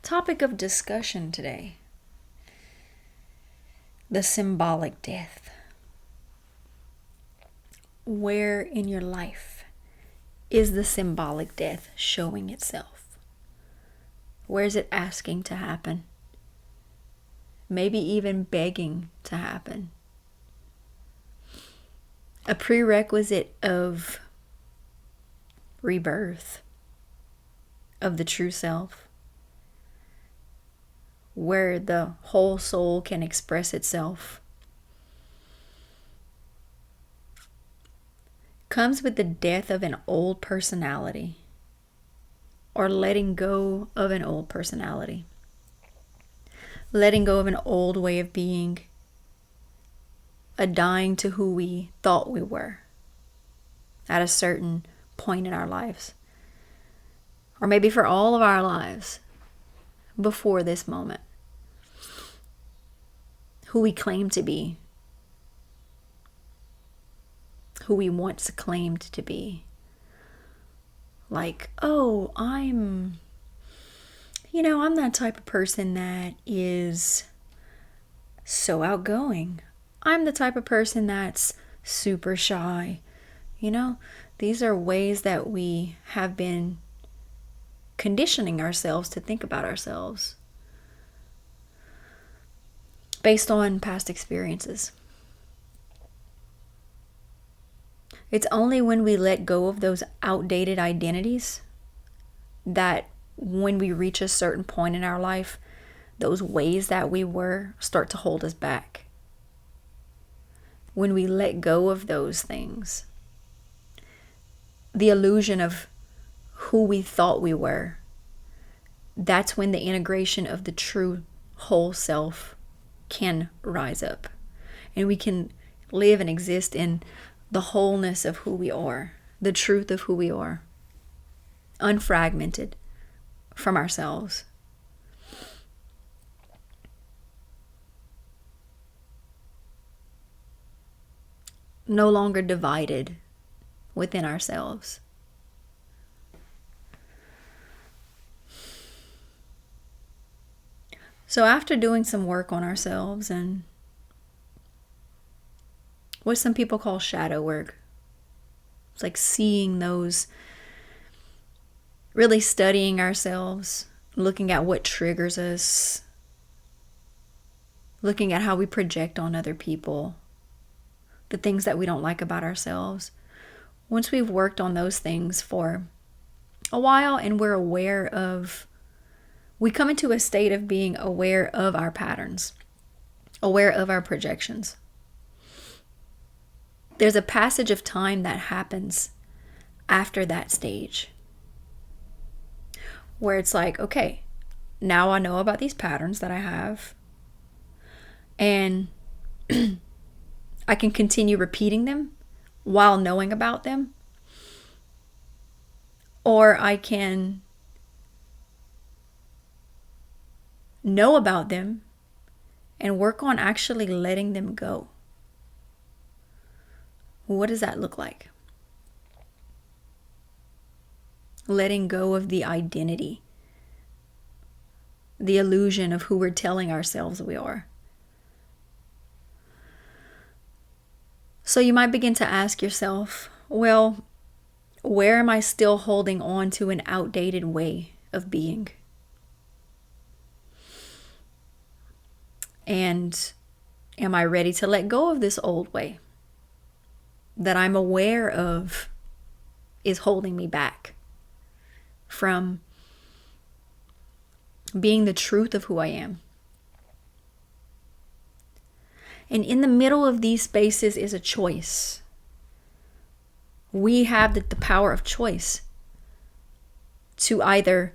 Topic of discussion today: the symbolic death. Where in your life is the symbolic death showing itself? Where is it asking to happen? Maybe even begging to happen. A prerequisite of rebirth of the true self, where the whole soul can express itself, comes with the death of an old personality, or letting go of an old personality, letting go of an old way of being, a dying to who we thought we were at a certain point in our lives, or maybe for all of our lives before this moment, who we claim to be, who we once claimed to be. Like, oh, I'm that type of person that is so outgoing. I'm the type of person that's super shy. These are ways that we have been conditioning ourselves to think about ourselves based on past experiences. It's only when we let go of those outdated identities that when we reach a certain point in our life, those ways that we were start to hold us back. When we let go of those things, the illusion of who we thought we were, that's when the integration of the true whole self can rise up. And we can live and exist in the wholeness of who we are, the truth of who we are, unfragmented from ourselves. No longer divided within ourselves. So after doing some work on ourselves and what some people call shadow work, it's like seeing those, really studying ourselves, looking at what triggers us, looking at how we project on other people, the things that we don't like about ourselves. Once we've worked on those things for a while and we're aware of, we come into a state of being aware of our patterns, aware of our projections. There's a passage of time that happens after that stage where it's like, okay, now I know about these patterns that I have, and I can continue repeating them while knowing about them, or I can know about them and work on actually letting them go. What does that look like? Letting go of the identity, the illusion of who we're telling ourselves we are. So you might begin to ask yourself, well, where am I still holding on to an outdated way of being? And am I ready to let go of this old way that I'm aware of is holding me back from being the truth of who I am? And in the middle of these spaces is a choice. We have the power of choice to either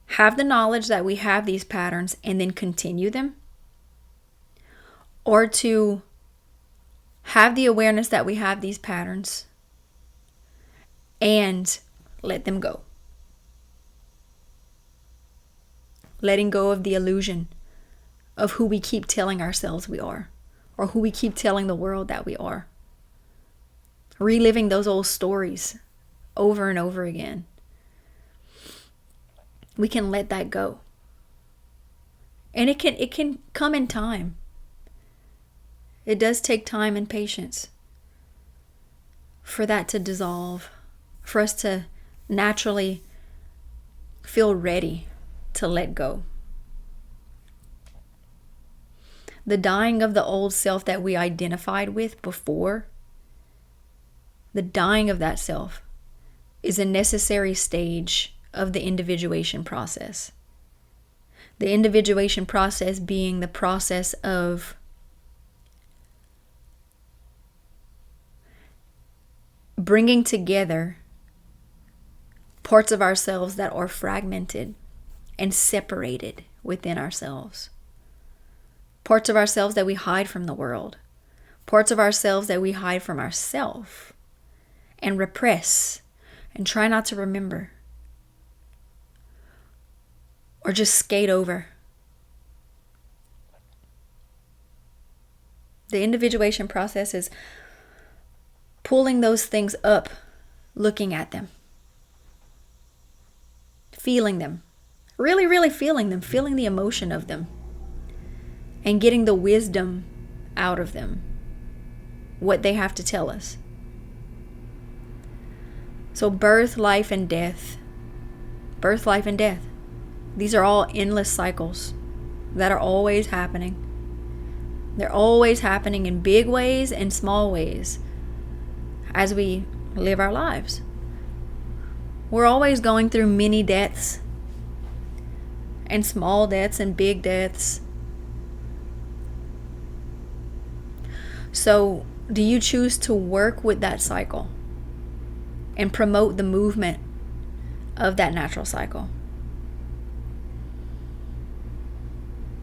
have the knowledge that we have these patterns and then continue them, or to have the awareness that we have these patterns and let them go. Letting go of the illusion of who we keep telling ourselves we are, or who we keep telling the world that we are. Reliving those old stories over and over again. We can let that go. And it can come in time. It does take time and patience for that to dissolve, for us to naturally feel ready to let go. The dying of the old self that we identified with before, the dying of that self is a necessary stage of the individuation process. The individuation process being the process of bringing together parts of ourselves that are fragmented and separated within ourselves. Parts of ourselves that we hide from the world. Parts of ourselves that we hide from ourselves and repress and try not to remember. Or just skate over. The individuation process is pulling those things up, looking at them, feeling them, really, really feeling them, feeling the emotion of them, and getting the wisdom out of them, what they have to tell us. So birth, life, and death. Birth, life, and death. These are all endless cycles that are always happening. They're always happening in big ways and small ways as we live our lives. We're always going through mini deaths and small deaths and big deaths. So, do you choose to work with that cycle and promote the movement of that natural cycle?